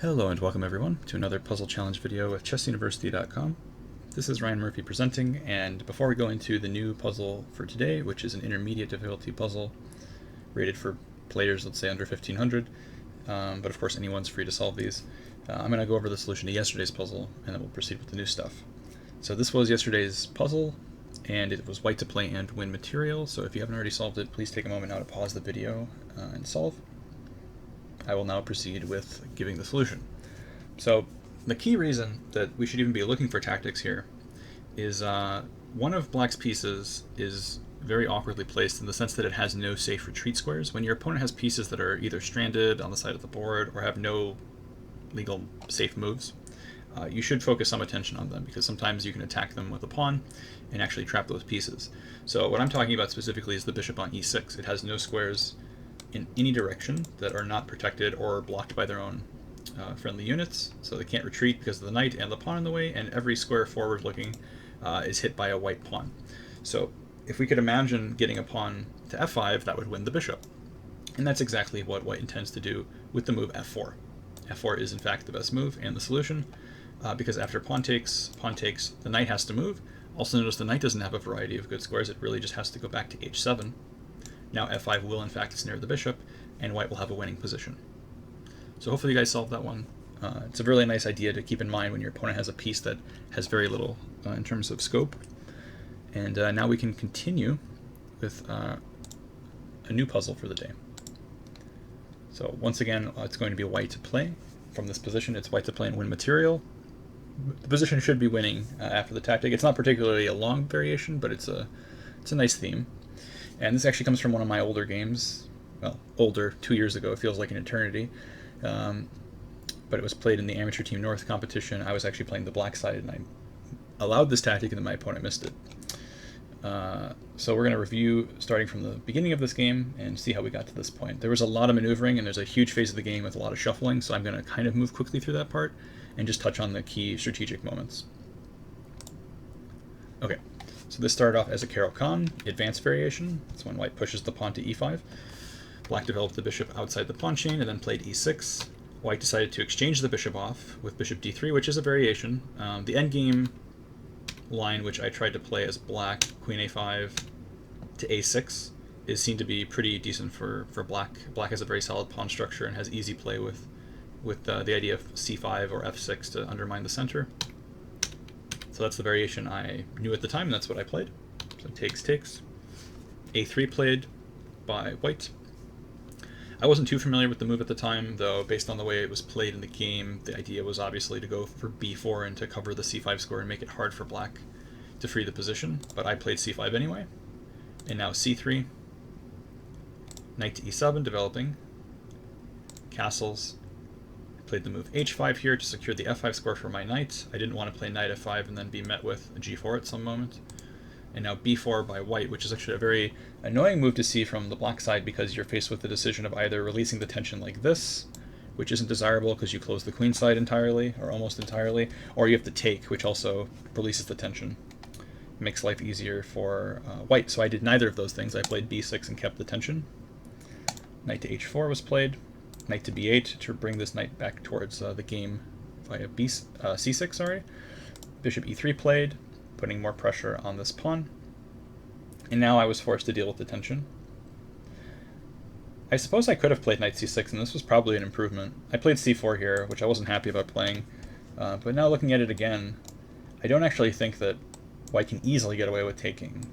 Hello and welcome everyone to another puzzle challenge video with chessuniversity.com. This is Ryan Murphy presenting, and before we go into the new puzzle for today, which is an intermediate difficulty puzzle rated for players, let's say under 1500, but of course anyone's free to solve these, I'm going to go over the solution to yesterday's puzzle and then we'll proceed with the new stuff. So this was yesterday's puzzle, and it was white to play and win material, so if you haven't already solved it, please take a moment now to pause the video and solve. I will now proceed with giving the solution. So the key reason that we should even be looking for tactics here is one of black's pieces is very awkwardly placed in the sense that it has no safe retreat squares. When your opponent has pieces that are either stranded on the side of the board or have no legal safe moves, you should focus some attention on them, because sometimes you can attack them with a pawn and actually trap those pieces. So what I'm talking about specifically is the bishop on e6. It has no squares in any direction that are not protected or blocked by their own friendly units, so they can't retreat because of the knight and the pawn in the way, and every square forward looking is hit by a white pawn. So if we could imagine getting a pawn to f5, that would win the bishop, and that's exactly what white intends to do with the move f4. f4 is in fact the best move and the solution, because after pawn takes, the knight has to move. Also notice the knight doesn't have a variety of good squares, it really just has to go back to h7. Now f5 will in fact snare the bishop, and white will have a winning position. So hopefully you guys solved that one. It's a really nice idea to keep in mind when your opponent has a piece that has very little in terms of scope. And now we can continue with a new puzzle for the day. So once again, it's going to be white to play. From this position, it's white to play and win material. The position should be winning after the tactic. It's not particularly a long variation, but it's a nice theme. And this actually comes from one of my older games. Well, older, 2 years ago, it feels like an eternity. But it was played in the Amateur Team North competition. I was actually playing the black side, and I allowed this tactic, and then my opponent missed it. So we're going to review starting from the beginning of this game and see how we got to this point. There was a lot of maneuvering, and there's a huge phase of the game with a lot of shuffling, so I'm going to kind of move quickly through that part and just touch on the key strategic moments. Okay. So this started off as a Caro-Kann advanced variation. That's when white pushes the pawn to e5. Black developed the bishop outside the pawn chain and then played e6. White decided to exchange the bishop off with bishop d3, which is a variation. The endgame line, which I tried to play as black, queen a5 to a6, is seen to be pretty decent for black. Black has a very solid pawn structure and has easy play with the idea of c5 or f6 to undermine the center. So that's the variation I knew at the time, and that's what I played. So takes. a3 played by white. I wasn't too familiar with the move at the time, though based on the way it was played in the game, the idea was obviously to go for b4 and to cover the c5 square and make it hard for black to free the position, but I played c5 anyway. And now c3, knight to e7 developing, castles. Played the move h5 here to secure the f5 square for my knight. I didn't want to play knight f5 and then be met with a g4 at some moment. And now b4 by white, which is actually a very annoying move to see from the black side, because you're faced with the decision of either releasing the tension like this, which isn't desirable because you close the queen side entirely, or almost entirely, or you have to take, which also releases the tension. It makes life easier for white, so I did neither of those things. I played b6 and kept the tension. Knight to h4 was played. Knight to b8 to bring this knight back towards the game via c6, sorry. Bishop e3 played, putting more pressure on this pawn. And now I was forced to deal with the tension. I suppose I could have played knight c6, and this was probably an improvement. I played c4 here, which I wasn't happy about playing. But now looking at it again, I don't actually think that white can easily get away with taking,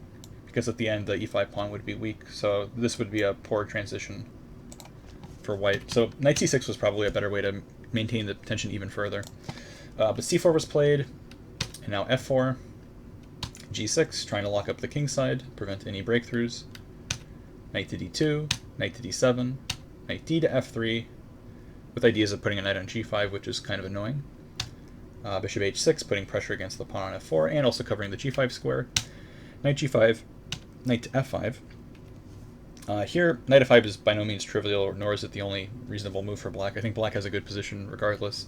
because at the end the e5 pawn would be weak, so this would be a poor transition for white. So knight c6 was probably a better way to maintain the tension even further. But c4 was played, and now f4, g6, trying to lock up the king side, prevent any breakthroughs. Knight to d2, knight to d7, knight d to f3, with ideas of putting a knight on g5, which is kind of annoying. Bishop h6, putting pressure against the pawn on f4, and also covering the g5 square. Knight g5, knight to f5. Here, knight f5 is by no means trivial, nor is it the only reasonable move for black. I think black has a good position regardless.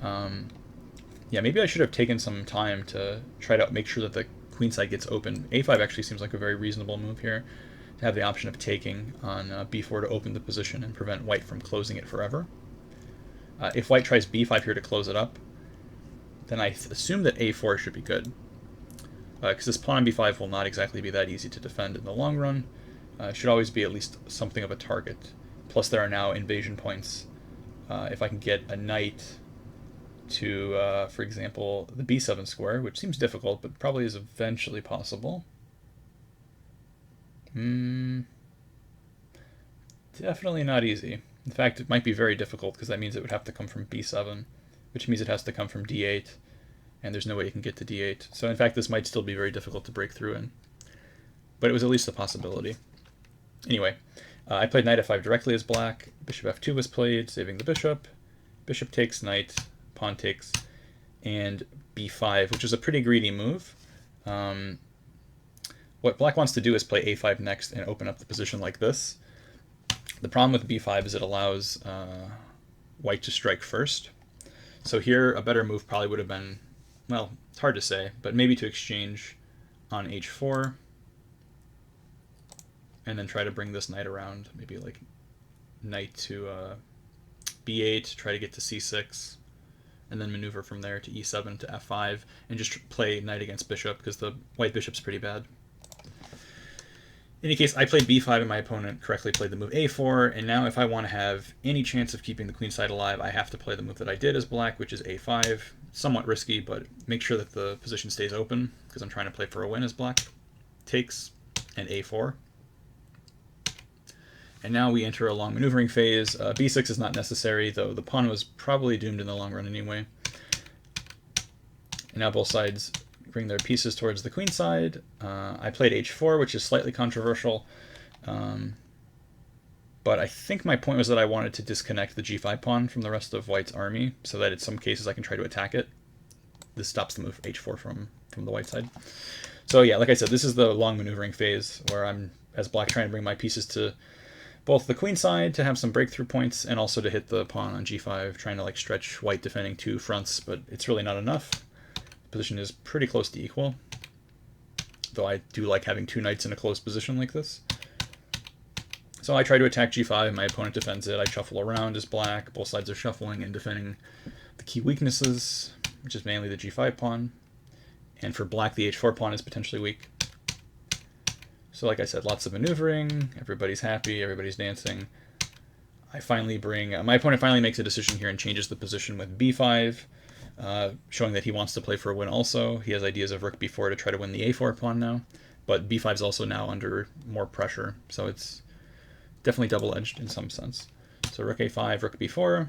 Yeah, maybe I should have taken some time to try to make sure that the queen side gets open. a5 actually seems like a very reasonable move here, to have the option of taking on b4 to open the position and prevent white from closing it forever. If white tries b5 here to close it up, then I assume that a4 should be good. Because this pawn on b5 will not exactly be that easy to defend in the long run. It should always be at least something of a target. Plus there are now invasion points. If I can get a knight to, for example, the b7 square, which seems difficult, but probably is eventually possible. Definitely not easy. In fact, it might be very difficult, because that means it would have to come from b7, which means it has to come from d8, and there's no way you can get to d8. So in fact, this might still be very difficult to break through in. But it was at least a possibility. Anyway, I played knight f5 directly as black. Bishop f2 was played, saving the bishop. Bishop takes knight, pawn takes, and b5, which is a pretty greedy move. What black wants to do is play a5 next and open up the position like this. The problem with b5 is it allows white to strike first. So here, a better move probably would have been, well, it's hard to say, but maybe to exchange on h4, and then try to bring this knight around, maybe like knight to b8, try to get to c6, and then maneuver from there to e7 to f5, and just play knight against bishop, because the white bishop's pretty bad. In any case, I played b5 and my opponent correctly played the move a4, and now if I want to have any chance of keeping the queen side alive, I have to play the move that I did as black, which is a5. Somewhat risky, but make sure that the position stays open, because I'm trying to play for a win as black. Takes, and a4. And now we enter a long maneuvering phase. b6 is not necessary, though the pawn was probably doomed in the long run anyway. And now both sides bring their pieces towards the queen side. I played h4, which is slightly controversial. But I think my point was that I wanted to disconnect the g5 pawn from the rest of white's army, so that in some cases I can try to attack it. This stops the move h4 from the white side. So yeah, like I said, this is the long maneuvering phase, where I'm, as black, trying to bring my pieces to both the queen side to have some breakthrough points, and also to hit the pawn on g5, trying to like stretch white defending two fronts, but it's really not enough. The position is pretty close to equal, though I do like having two knights in a close position like this. So I try to attack g5, my opponent defends it, I shuffle around as black, both sides are shuffling and defending the key weaknesses, which is mainly the g5 pawn, and for black the h4 pawn is potentially weak. So like I said, lots of maneuvering, everybody's happy, everybody's dancing. I finally bring, my opponent finally makes a decision here and changes the position with b5, showing that he wants to play for a win also. He has ideas of rook b4 to try to win the a4 pawn now, but b5 is also now under more pressure, so it's definitely double-edged in some sense. So rook a5, rook b4,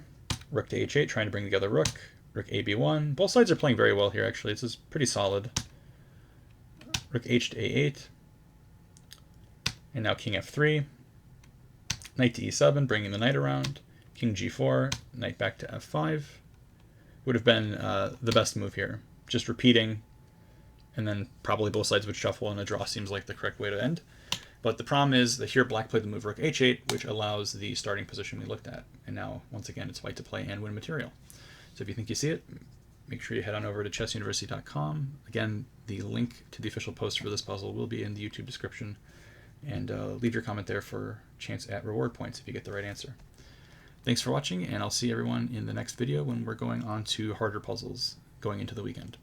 rook to h8, trying to bring together rook a b1. Both sides are playing very well here, actually. This is pretty solid. Rook h to a8. And now king f3, knight to e7, bringing the knight around, king g4, knight back to f5. Would have been the best move here. Just repeating, and then probably both sides would shuffle, and a draw seems like the correct way to end. But the problem is that here black played the move rook h8, which allows the starting position we looked at. And now, once again, it's white to play and win material. So if you think you see it, make sure you head on over to chessuniversity.com. Again, the link to the official post for this puzzle will be in the YouTube description. And leave your comment there for a chance at reward points if you get the right answer. Thanks for watching, and I'll see everyone in the next video when we're going on to harder puzzles going into the weekend.